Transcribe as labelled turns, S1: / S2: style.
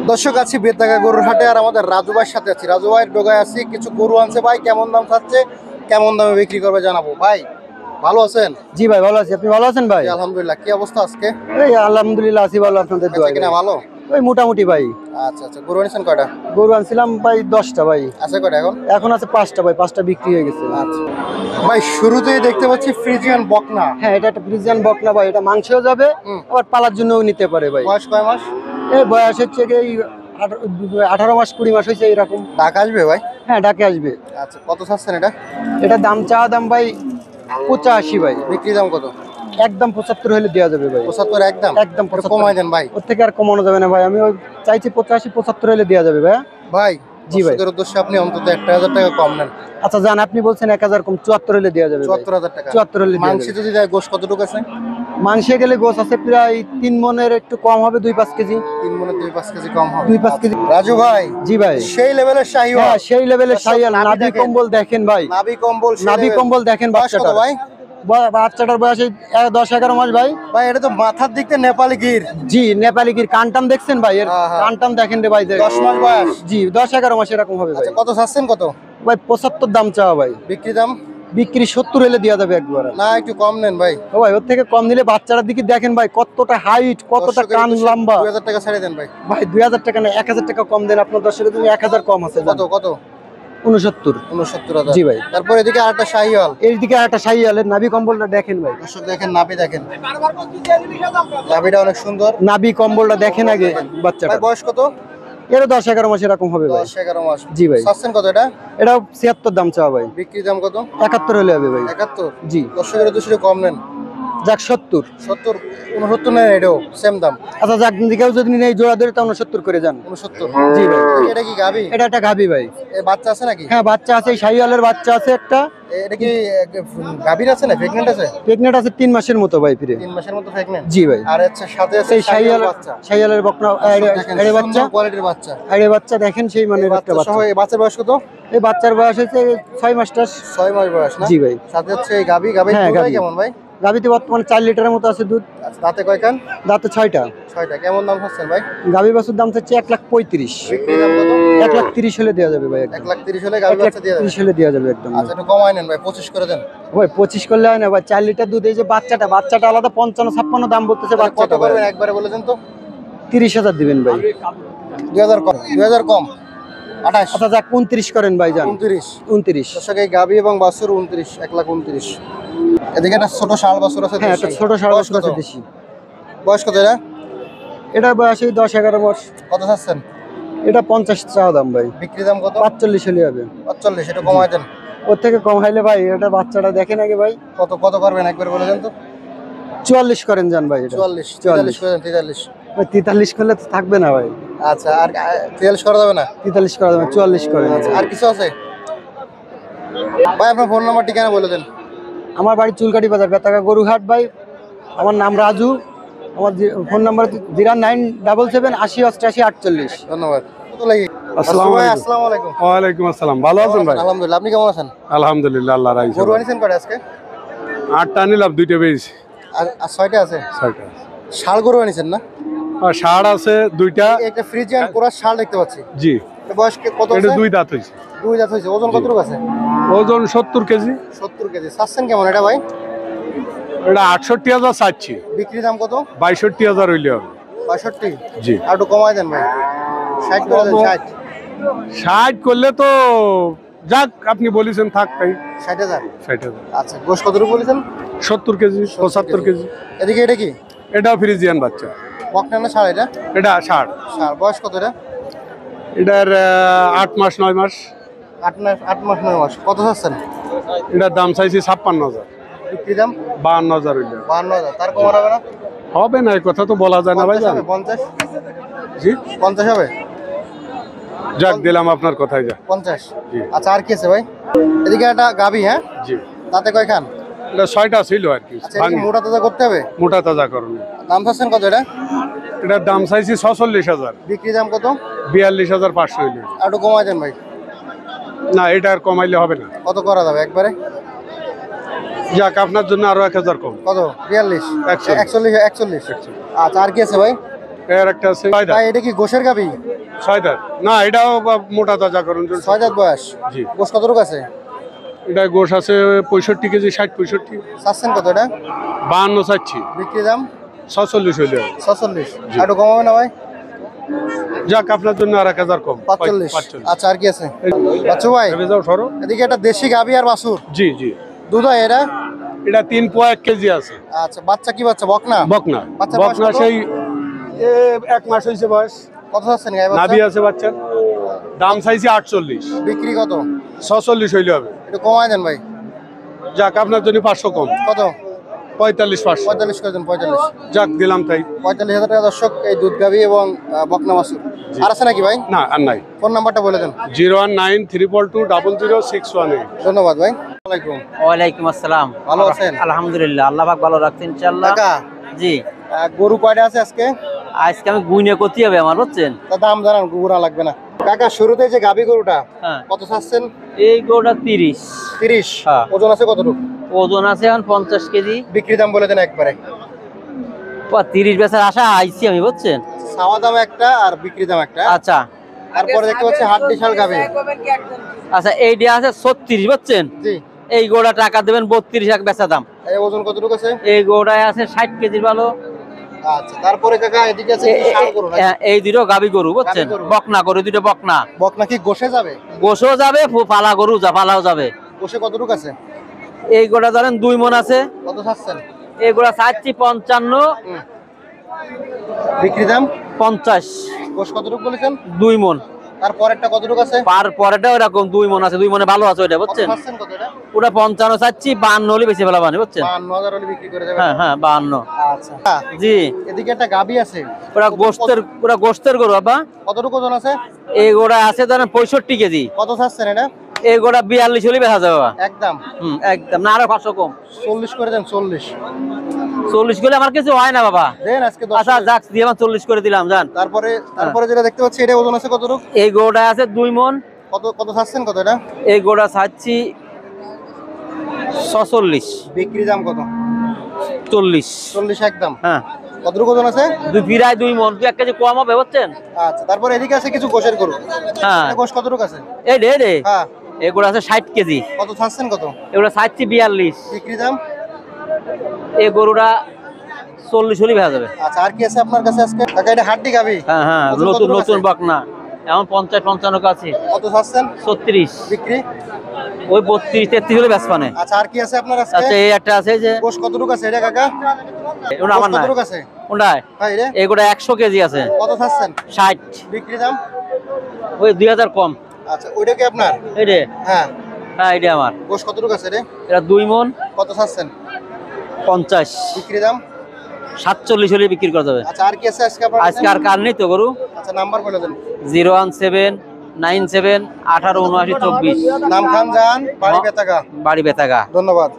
S1: দর্শক আছি বেতাগা গরুর হাটে আর আমাদের রাজু ভাইয়ের সাথে আছি। রাজু ভাইয়ের ডোগায় আছি, কিছু গরু আনছে ভাই, কেমন দাম চাচ্ছে, কেমন দামে বিক্রি করবে জানাবো। ভাই ভালো আছেন?
S2: জি ভাই ভালো আছি, আপনি ভালো আছেন ভাই?
S1: জি, আলহামদুলিল্লাহ। কি অবস্থা আজকে?
S2: এই আলহামদুলিল্লাহ আছি ভালো, আপনাদের
S1: বেচা
S2: দোয়ায়
S1: কিনা
S2: ভাই।
S1: ভালো?
S2: ওই মোটামুটি ভাই।
S1: আচ্ছা আচ্ছা, গরু আনছেন কয়টা?
S2: গরু আনছিলাম ভাই 10টা ভাই,
S1: আছে কয়টা এখন?
S2: এখন আছে 5টা ভাই, 5টা বিক্রি হয়ে গেছে।
S1: আচ্ছা ভাই, শুরুতেই দেখতে পাচ্ছি ফ্রিজিয়ান বকনা।
S2: হ্যাঁ, এটা একটা ফ্রিজিয়ান বকনা ভাই, এটা মাংসও যাবে আবার পালার জন্যও নিতে পারে ভাই।
S1: বয়স কয় মাস?
S2: এই বয়স হচ্ছে কি এই 18 মাস 20 মাস হয়েছে এরকম।
S1: ঢাকা আসবে ভাই?
S2: হ্যাঁ ডাকে আসবে।
S1: আচ্ছা, কত চাচ্ছেন এটা?
S2: এটা দাম চাওয়া দাম ভাই 85 ভাই,
S1: বিক্রি দাম কত?
S2: একদম 75 হলে দেওয়া যাবে ভাই।
S1: 75 একদম?
S2: একদম
S1: একটু কমাই দেন ভাই।
S2: ওর থেকে আর কমানো যাবে না ভাই, আমি ওই চাইছি 85-75 হলে দেওয়া যাবে ভাই।
S1: ভাই
S2: জি ভাই।
S1: দর্শকদের উদ্দেশ্যে আপনি অন্তত 1000 টাকা কম নেন।
S2: আচ্ছা জান, আপনি বলছেন 1000 কম, 74 হলে দেওয়া যাবে ভাই।
S1: 74000 টাকা?
S2: 74 হলে দেওয়া
S1: মাংস
S2: যাবে।
S1: যদি দেয়, গোশ কতটুকু আছে?
S2: মাংসে গেলে গোছ আছে প্রায় 3 মনের একটু কম হবে, 2-5 কেজি।
S1: 3 মনে 2-5 কেজি কম হবে।
S2: 2-5 কেজি।
S1: রাজু ভাই,
S2: জি ভাই।
S1: সেই লেভেলের শাহিওয়াল।
S2: হ্যাঁ সেই লেভেলের
S1: দর্শক,
S2: শাইয়াল,
S1: নাভি
S2: নাভি
S1: দেখেন।
S2: কম্বল দেখেন ভাই,
S1: নাভি কম্বল, সেই
S2: নাভি
S1: level।
S2: কম্বল দেখেন
S1: বয়স কত
S2: বাচ্চাটার।
S1: ভাই?
S2: বাচ্চাটার বয়স এই 10-11 মাস ভাই।
S1: ভাই এটা তো মাথার দিক থেকে নেপালি গির।
S2: জি নেপালি গির, কানটাম দেখছেন ভাই, এর
S1: হ্যাঁ, হ্যাঁ।
S2: কানটাম দেখেন রে ভাই।
S1: 10 মাস বয়স।
S2: জি 10-11 মাস এরকম হবে ভাই।
S1: আচ্ছা, কত চাচ্ছেন কত?
S2: ভাই 75 দাম চাওয়া ভাই,
S1: বিক্রি দাম?
S2: বিক্রি 70 হলে দেওয়া যাবে একবার।
S1: না, একটু কম নেন ভাই।
S2: ও ভাই ওর থেকে কম নিলে, বাচ্চাটার দিকে দেখেন ভাই কতটা হাইট, কতটা
S1: দর্শকের
S2: কান
S1: উদ্দেশ্যে
S2: লম্বা।
S1: 2000 টাকা ছেড়ে দেন ভাই।
S2: ভাই 2000 টাকা না, 1000 টাকা কম দেন, আপনার দর্শকের জন্য 1000 কম আছে।
S1: কত কত?
S2: 69।
S1: 69,000।
S2: জি ভাই।
S1: তারপর এদিকে আরেকটা শাহিওয়াল।
S2: এইদিকে একটা শাইয়ালের নাভি কম্বলটা দেখেন ভাই,
S1: দর্শক দেখেন, নাভি দেখেন, নাভিটা অনেক সুন্দর।
S2: নাভি কম্বলটা দেখেন আগে বাচ্চাটা।
S1: ভাই বয়স কত?
S2: এর 10-11 মাস এরকম হবে ভাই।
S1: 10-11 মাস।
S2: জি ভাই।
S1: চাচ্ছেন কত এটা?
S2: এটাও 76 দাম চাওয়া ভাই,
S1: বিক্রি দাম কত?
S2: 71 হলে হবে ভাই।
S1: 71?
S2: জি
S1: দর্শকের উদ্দেশ্যে কম নেন।
S2: যাক 70।
S1: 70? 69 নেন, এটাও সেম দাম।
S2: আচ্ছা যাক, দিকেও যদি নেই জোড়া ধরে তাহলে 70 করে যান।
S1: 69?
S2: জি ভাই।
S1: এটা কি গাবি?
S2: এটা একটা গাভী ভাই।
S1: এ বাচ্চা আছে নাকি?
S2: হ্যাঁ বাচ্চা আছে, এই শাইয়ালের বাচ্চা আছে একটা।
S1: এটা কি গাবির আছে না প্রেগন্যান্ট আছে?
S2: প্রেগনেন্ট আছে 3 মাসের মতো ভাই ফিরে।
S1: 3 মাসের মতো প্রেগন্যান্ট?
S2: জি ভাই।
S1: আর হচ্ছে সাথে আছে
S2: সেই শাইয়াল,
S1: বাচ্চা।
S2: শাইয়ালের বকনা
S1: দেখেন,
S2: এড়ে বাচ্চা,
S1: সুন্দর কোয়ালিটির বাচ্চা।
S2: এড়ে বাচ্চা দেখেন সেই মানের একটা
S1: বাচ্চা সহ
S2: বাচ্চা।
S1: এই বাচ্চার বয়স কত?
S2: এই বাচ্চার বয়স হচ্ছে 6 মাস টাস।
S1: 6 মাস বয়স না?
S2: জি ভাই।
S1: সাথে হচ্ছে এই গাবি
S2: হ্যাঁ,
S1: দুধ হয়
S2: গাভী।
S1: কেমন ভাই?
S2: গাভীতে বর্তমানে 4 লিটারের মতো আছে দুধ।
S1: আচ্ছা, দাঁতে কয় কান?
S2: দাঁতে 6টা।
S1: 6টা। কেমন দাম হচ্ছেন ভাই?
S2: গাভী বাছুর দাম হচ্ছে 1,35,000।
S1: বিক্রি দাম কত?
S2: 1,30,000 হলে দেওয়া যাবে ভাই, একদম
S1: 1,30,000 হলে গাবি বাচ্চা দিয়ে দেবেন?
S2: 1,30,000 হলে দেওয়া যাবে একদম।
S1: আচ্ছা, একটু কমায় নেন ভাই, 25 করে দেন।
S2: ভাই 25 করলে হয় না ভাই, 4 লিটার দুধ। এই যে বাচ্চাটা আলাদা 55-56 দাম বলতেছে
S1: তাহলে কত
S2: বাচ্চাটা ভাই।
S1: করবেন একবারে বলে দেন তো?
S2: 30,000 দিবেন ভাই।
S1: 2000 কম? 2000 কম? 28?
S2: আচ্ছা যাক 29 করেন ভাই যান।
S1: 29?
S2: 29।
S1: দর্শক, এই গাবি এবং বাছুর 29, 1,29,000। এদিকে একটা ছোট ষাঁড় বাছুর আছে।
S2: হ্যাঁ একটা
S1: দেশি।
S2: ছোট ষাঁড়
S1: বয়স
S2: বাছুর
S1: কত?
S2: আছে দেশি।
S1: বয়স কত এটা?
S2: এটা বয়স এই 10-11 মাস।
S1: কত চাচ্ছেন?
S2: এটা 50 চাওয়া দাম ভাই,
S1: বিক্রি দাম কত?
S2: 45 হলে হবে।
S1: 45? এটা কমায় দেন।
S2: ওর থেকে কম হাইলে ভাই, এটা বাচ্চাটা দেখেন আগে ভাই।
S1: কত কত করবেন একবার বলে দেন তো?
S2: 44 করেন যান ভাই। এটা
S1: 44? 43 করে দেন। 43?
S2: ভাই 43 করলে তো থাকবে না ভাই।
S1: আচ্ছা, আর 43 করা যাবে না?
S2: 43 করা যাবে, 44 করেন।
S1: আচ্ছা, আর কিছু আছে ভাই? আপনার ফোন নাম্বার ঠিকানা বলে দেন।
S2: আমার বাড়ি চুলকাটি বাজার, বেতাগা গরুহাট ভাই। আমার নাম রাজু। আমার ফোন নাম্বার 0977808848।
S1: ধন্যবাদ। কত লাগি?
S3: আসসালামু
S1: ভাই,
S3: আলাইকুম।
S1: আসসালামু আলাইকুম।
S3: ওয়ালাইকুম আসসালাম, ভালো আছেন ভাই?
S1: আলহামদুলিল্লাহ। আপনি কেমন আছেন?
S3: আলহামদুলিল্লাহ, আল্লাহ রাইছে।
S1: গরু আনিছেন কয়টা আজকে?
S3: 8টা নিলাম, 2টা পেয়েছি।
S1: আর 6টা আছে?
S3: 6টা।
S1: ষাঁড় গরু আনিছেন না?
S3: আর ষাঁড় আছে 2টা।
S1: একটা ফ্রিজিয়ান কোরাস ষাঁড় দেখতে পাচ্ছি।
S3: জি,
S1: এটা বয়স কত
S3: এটা
S1: আছে?
S3: 2 দাঁত হয়েছে।
S1: 2 দাঁত হয়েছে। ওজন কতটুকু আছে?
S3: ওজন 70 কেজি।
S1: 70 কেজি। চাচ্ছেন কেমন এটা ভাই?
S3: এটা 68,000 চাচ্ছি।
S1: বিক্রি দাম কত?
S3: 62,000 হইলে হবে।
S1: 62?
S3: জি।
S1: আর একটু কমায় দেন ভাই। 60 করে দেন। 60?
S3: 60 করলে তো যাক, আপনি বলেছেন থাক তাই।
S1: 60,000?
S3: 60,000।
S1: আচ্ছা, গোশ কতটুকু বলেছেন?
S3: 70 কেজি, 75 কেজি।
S1: এদিকে এটা কি?
S3: এটাও ফ্রিজিয়ান বাচ্চা।
S1: বকনা না ষাঁড় এটা?
S3: এটা ষাঁড়।
S1: ষাঁড়। বয়স কত এটা?
S3: এটার 8 মাস 9 মাস।
S1: 8 মাস 9 মাস। কত চাচ্ছেন?
S3: এটার দাম চাইছি 56,000।
S1: বিক্রি দাম?
S3: 52,000 হইলে হবে।
S1: 52,000। তার কমানো হবে না?
S3: হবে না, এই কথা তো বলা যায় না ভাই
S1: 50
S3: জান।
S1: হবে? 50?
S3: জি,
S1: 50 হবে?
S3: যাক দিলাম আপনার কথাই যা।
S1: 50?
S3: জি।
S1: আচ্ছা, আর কি আছে ভাই? এদিকে একটা গাবি। হ্যাঁ,
S3: জি,
S1: তাতে কয় খান?
S3: এটা 6টা ছিল আর কি।
S1: আচ্ছা, এটা কি মোটা তাজা করতে হবে?
S3: মোটা তাজা করুন।
S1: দাম চাচ্ছেন কত এটা?
S3: এটার দাম চাইছি 46,000।
S1: বিক্রি দাম কত?
S3: 42,500 হইলে।
S1: আর একটু কমায় দেন ভাই।
S3: না, এটা আর কমাইলে হবে না।
S1: কত করা যাবে একবারে?
S3: যাক, আপনার জন্য আরো 1,000 কম।
S1: কত? 42?
S3: 41?
S1: 41? 41? আচ্ছা, আর কি আছে ভাই?
S3: এর একটা আছে ছয় দাঁত।
S1: ভাই এটা কি গোশের গাবি?
S3: ছয় দাঁত না, এটাও মোটা তাজা করুন।
S1: 6 দাঁত বয়স।
S3: জি।
S1: গোশ কতটুকু আছে?
S3: এটা গোশ আছে 65 কেজি, 60-65।
S1: চাচ্ছেন কত এটা?
S3: 52 চাচ্ছি,
S1: বিক্রি দাম
S3: 46 হইলে হবে।
S1: 46। আর একটু কমাবে না ভাই?
S3: যাক আপনার জন্য আর 1000 কম,
S1: 45। আচ্ছা আর কি আছে? বাচ্চু ভাই
S3: এবার যাও সরো।
S1: এদিকে একটা দেশি গাবি আর বাছুর।
S3: জি জি,
S1: দুধ হয় এটা?
S3: এটা 3 পোয়া 1 কেজি আছে।
S1: আচ্ছা বাচ্চা কি বাচ্চা? বকনা?
S3: বকনা।
S1: বাচ্চার বয়স
S3: বকনা
S1: কত?
S3: সেই 1 মাস হয়েছে বয়স।
S1: কত চাচ্ছেন গাই বাচ্চা?
S3: নাভি আছে বাচ্চার, দাম চাইছি 48,
S1: বিক্রি কত?
S3: 46 হইলে হবে।
S1: একটু কমায় দেন ভাই।
S3: যাক আপনার জন্য 500 কম,
S1: কত?
S3: 45-500।
S1: 45 করে দেন। 45।
S3: যাক দিলাম তাই।
S1: 45,000 টাকা দর্শক এই দুধ গাবি এবং বকনা বাছুর। আর আছে নাকি ভাই?
S3: না আর নাই।
S1: ফোন নাম্বারটা বলে দেন।
S3: 01932200618।
S1: ধন্যবাদ ভাই। আসসালামু আলাইকুম।
S4: ওয়ালাইকুম আসসালাম।
S1: ভালো আছেন?
S4: আলহামদুলিল্লাহ, আল্লাহ পাক ভালো রাখছেন ইনশাআল্লাহ।
S1: কাকা
S4: জি,
S1: গরু কয়টা আছে আজকে?
S4: আজকে আমি গুইনে করতে হবে আমার, বুঝছেন?
S1: তা দাম জানান, গুড়া লাগবে না। কাকা শুরুতে যে গাবি গরুটা
S4: হ্যাঁ,
S1: কত চাচ্ছেন?
S4: এই গরুটা 30।
S1: 30।
S4: হ্যাঁ।
S1: ওজন আছে কতটুকু?
S4: ওজন আছে এখন 50 কেজি।
S1: বিক্রি দাম বলে দেন একবারে।
S4: 30 বেচার আশা আইছি আমি, বুঝছেন?
S1: চাওয়া দাম একটা আর বিক্রি দাম একটা।
S4: আচ্ছা
S1: তারপরে দেখতে পাচ্ছি হাড্ডি শাল গাবি।
S4: আচ্ছা, এইটা আছে 36, বুঝছেন?
S1: জি।
S4: এই গরুটা টাকা দেবেন 32 লাখ বেচা দাম।
S1: এই ওজন কতটুকু আছে?
S4: এই গরুটায় আছে 60 কেজির ভালো।
S1: আচ্ছা তারপরে কাকা এদিকে আছে কি শাল গরু নাকি?
S4: এই দুটো গাবি গরু, বুঝছেন?
S1: গাভী গরু।
S4: বকনা গরু, দুটো বকনা।
S1: বকনা কি গোশে যাবে?
S4: গোসও যাবে, পালা গরু পালাও যাবে।
S1: গোশে কতটুকু আছে?
S4: এই গোটা ধরেন 2 মণ আছে।
S1: কত চাচ্ছেন?
S4: এগুলা চাচ্ছি 55,
S1: বিক্রি দাম
S4: 50।
S1: গোশ কতটুকু বলেছেন?
S4: 2 মণ।
S1: তারপরেরটা কতটুকু আছে?
S4: পরেটা ওরকম 2 মণ আছে, 2 মণে ভালো আছে ওটা,
S1: কত
S4: বুঝছেন?
S1: চাচ্ছেন কত এটা?
S4: ওটা 55 চাচ্ছি, 52 হলে বেশি ভালো বানে, বুঝছেন?
S1: 52,000 হলে বিক্রি করে দেবেন।
S4: হ্যাঁ হ্যাঁ, 52।
S1: আচ্ছা
S4: জি,
S1: এদিকে একটা গাবি আছে।
S4: ওরা গোস্তের গরু বাবা।
S1: কতটুকু ওজন আছে?
S4: এই গোড়া আছে ধরেন 65 কেজি।
S1: কত চাচ্ছেন এটা?
S4: এই গোড়া 42 হলে বেচা যাবে বাবা।
S1: একদম
S4: একদম না, আরো 500 কম।
S1: 40 করে দেন। 40
S4: 40 করলে আমার কিছু হয় না বাবা।
S1: দেন আজকে 10।
S4: আচ্ছা যাক, দিয়ে আমার 40 করে দিলাম, জান।
S1: তারপরে যেটা দেখতে পাচ্ছি এটা ওজন আছে কতটুকু?
S4: এই গোড়া আছে 2 মণ।
S1: কত কত চাচ্ছেন কত এটা?
S4: এই গোড়া চাচ্ছি 46।
S1: বিক্রি দাম কত?
S4: 40।
S1: 40 একদম।
S4: হ্যাঁ,
S1: কতটুকু ওজন আছে?
S4: প্রায় 2 মণ, 1 কেজি কম হবে, বুঝছেন?
S1: আচ্ছা তারপরে এদিকে আছে কিছু গোশের গরু।
S4: হ্যাঁ,
S1: এটা গোশ কতটুকু আছে?
S4: এই রে
S1: হ্যাঁ।
S4: এগুলো আছে 60 কেজি।
S1: কত চাচ্ছেন কত?
S4: এগুলো চাচ্ছি 42।
S1: বিক্রি দাম?
S4: এই গরুটা 40 হলে ভেজা যাবে।
S1: আচ্ছা আর কি আছে আপনার কাছে আজকে? কাকা এটা হাড্ডি গাবি।
S4: হ্যাঁ হ্যাঁ,
S1: ওজন
S4: নতুন
S1: কতটুকু
S4: নতুন
S1: আছে?
S4: বকনা, এখন 50-55 আছে।
S1: কত চাচ্ছেন?
S4: 36।
S1: বিক্রি?
S4: ওই 32-33 হলে বেচ পানে।
S1: আচ্ছা আর কি আছে আপনার
S4: আচ্ছা,
S1: আজকে?
S4: এই একটা আছে যে
S1: গোশ কতটুকু আছে এটা কাকা?
S4: ওটা আমার
S1: গোশ
S4: না,
S1: কতটুকু আছে?
S4: ওটাই।
S1: হ্যাঁ রে।
S4: এগুলো 100 কেজি আছে।
S1: কত চাচ্ছেন?
S4: 60।
S1: বিক্রি দাম?
S4: ওই 2000 কম।
S1: আচ্ছা ওইটা কি আপনার?
S4: এই রে,
S1: হ্যাঁ।
S4: হ্যাঁ এটা আমার।
S1: গোশ কতটুকু আছে রে?
S4: এটা 2 মণ।
S1: কত চাচ্ছেন?
S4: 50।
S1: বিক্রি দাম?
S4: 47 হলে বিক্রি করা যাবে।
S1: আচ্ছা আর কি আছে আজকে আপনার
S4: আজকে আর কার নেই তো গরু।
S1: আচ্ছা নাম্বার বলে দেন।
S4: 01797 1879 24।
S1: নাম খান জান, বাড়ি বেতাগা।
S4: বাড়ি বেতাগা।
S1: ধন্যবাদ।